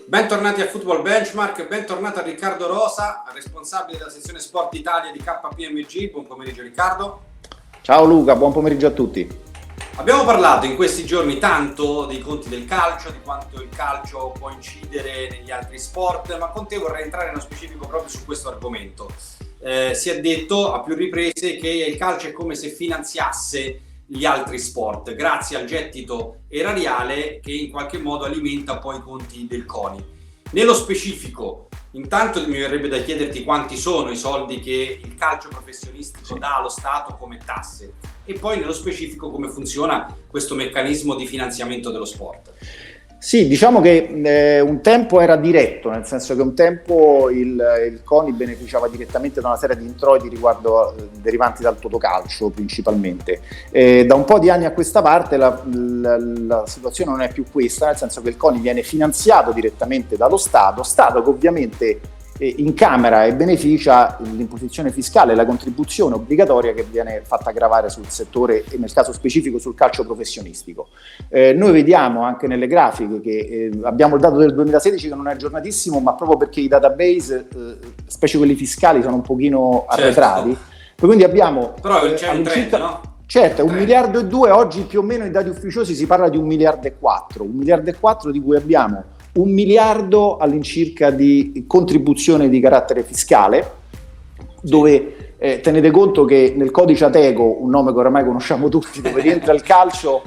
Bentornati a Football Benchmark, bentornato a Riccardo Rosa, responsabile della sezione Sport Italia di KPMG. Buon pomeriggio Riccardo. Ciao Luca, buon pomeriggio a tutti. Abbiamo parlato in questi giorni tanto dei conti del calcio, di quanto il calcio può incidere negli altri sport, ma con te vorrei entrare nello specifico proprio su questo argomento. Si è detto a più riprese che il calcio è come se finanziasse gli altri sport, grazie al gettito erariale che in qualche modo alimenta poi i conti del CONI. Nello specifico, intanto mi verrebbe da chiederti quanti sono i soldi che il calcio professionistico dà allo Stato come tasse e poi nello specifico come funziona questo meccanismo di finanziamento dello sport. Sì, diciamo che un tempo era diretto, nel senso che un tempo il CONI beneficiava direttamente da una serie di introiti derivanti dal totocalcio principalmente. Da un po' di anni a questa parte la situazione non è più questa, nel senso che il CONI viene finanziato direttamente dallo Stato che ovviamente incamera e beneficia l'imposizione fiscale, la contribuzione obbligatoria che viene fatta gravare sul settore e nel caso specifico sul calcio professionistico. Noi vediamo anche nelle grafiche che abbiamo il dato del 2016 che non è aggiornatissimo, ma proprio perché i database, specie quelli fiscali, sono un pochino arretrati. Certo. Quindi abbiamo però c'è un trend, no? Certo, 1,2 miliardi, oggi più o meno i dati ufficiosi si parla di 1,4 miliardi, 1,4 miliardi di cui abbiamo 1 miliardo all'incirca di contribuzione di carattere fiscale, dove tenete conto che nel codice Ateco, un nome che oramai conosciamo tutti, dove rientra il calcio,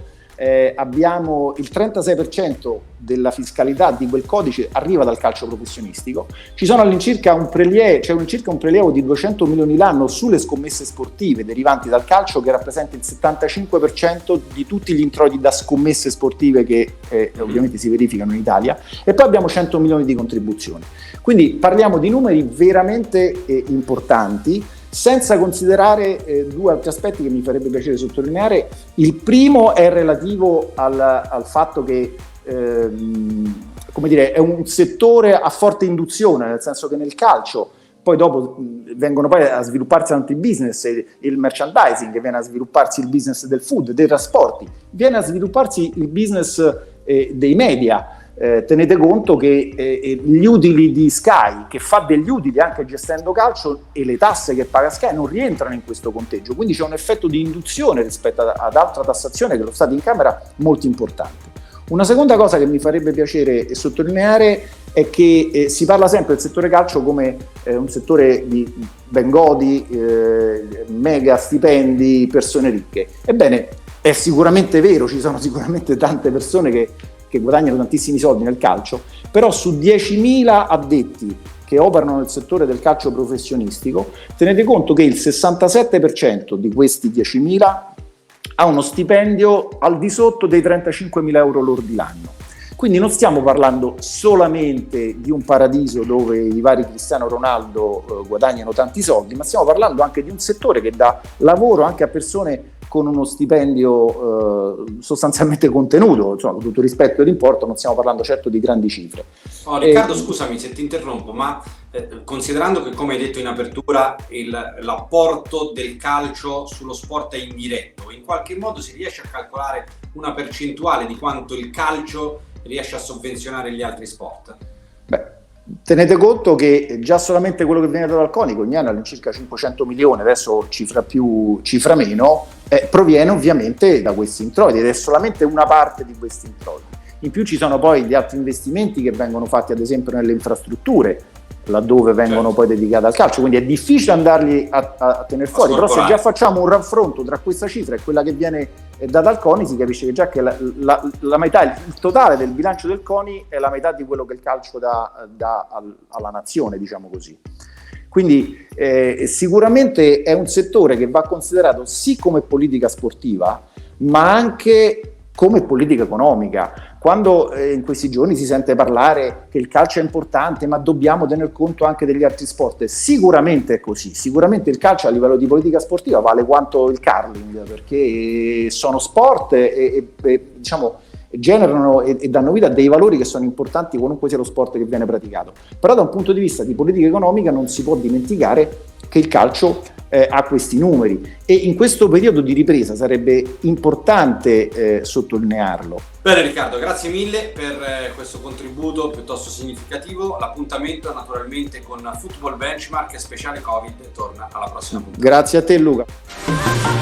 abbiamo il 36% della fiscalità di quel codice arriva dal calcio professionistico. Ci sono all'incirca un prelievo di 200 milioni l'anno sulle scommesse sportive derivanti dal calcio, che rappresenta il 75% di tutti gli introiti da scommesse sportive che ovviamente si verificano in Italia, e poi abbiamo 100 milioni di contribuzioni. Quindi parliamo di numeri veramente importanti, senza considerare due altri aspetti che mi farebbe piacere sottolineare. Il primo è relativo al fatto che come dire, è un settore a forte induzione, nel senso che nel calcio poi dopo vengono poi a svilupparsi altri business, il merchandising, viene a svilupparsi il business del food, dei trasporti, viene a svilupparsi il business dei media. Tenete conto che gli utili di Sky, che fa degli utili anche gestendo calcio, e le tasse che paga Sky non rientrano in questo conteggio, quindi c'è un effetto di induzione rispetto ad altra tassazione che lo Stato incamera molto importante. Una seconda cosa che mi farebbe piacere sottolineare è che si parla sempre del settore calcio come un settore di bengodi, mega stipendi, persone ricche. Ebbene, è sicuramente vero, ci sono sicuramente tante persone che guadagnano tantissimi soldi nel calcio, però su 10.000 addetti che operano nel settore del calcio professionistico, tenete conto che il 67% di questi 10.000 ha uno stipendio al di sotto dei 35.000 euro lordi l'anno. Quindi non stiamo parlando solamente di un paradiso dove i vari Cristiano Ronaldo guadagnano tanti soldi, ma stiamo parlando anche di un settore che dà lavoro anche a persone con uno stipendio sostanzialmente contenuto. Insomma, con tutto rispetto all'importo, non stiamo parlando certo di grandi cifre. Riccardo, scusami se ti interrompo, ma considerando che, come hai detto in apertura, l'apporto del calcio sullo sport è indiretto, in qualche modo si riesce a calcolare una percentuale di quanto il calcio riesce a sovvenzionare gli altri sport? Beh, tenete conto che già solamente quello che viene dal CONI ogni anno, all'incirca 500 milioni, adesso cifra più, cifra meno, proviene ovviamente da questi introiti, ed è solamente una parte di questi introiti. In più ci sono poi gli altri investimenti che vengono fatti ad esempio nelle infrastrutture, laddove vengono poi dedicate al calcio, quindi è difficile andarli a tenere fuori, però se già facciamo un raffronto tra questa cifra e quella che viene data al CONI, si capisce che già che la metà, il totale del bilancio del CONI è la metà di quello che il calcio dà alla nazione, diciamo così. Quindi sicuramente è un settore che va considerato sì come politica sportiva, ma anche come politica economica. Quando in questi giorni si sente parlare che il calcio è importante, ma dobbiamo tener conto anche degli altri sport, sicuramente è così. Sicuramente il calcio a livello di politica sportiva vale quanto il curling, perché sono sport e diciamo generano e danno vita a dei valori che sono importanti qualunque sia lo sport che viene praticato. Però da un punto di vista di politica economica non si può dimenticare che il calcio a questi numeri, e in questo periodo di ripresa sarebbe importante sottolinearlo. Bene Riccardo, grazie mille per questo contributo piuttosto significativo. L'appuntamento naturalmente con Football Benchmark speciale Covid torna alla prossima puntata. Grazie a te Luca.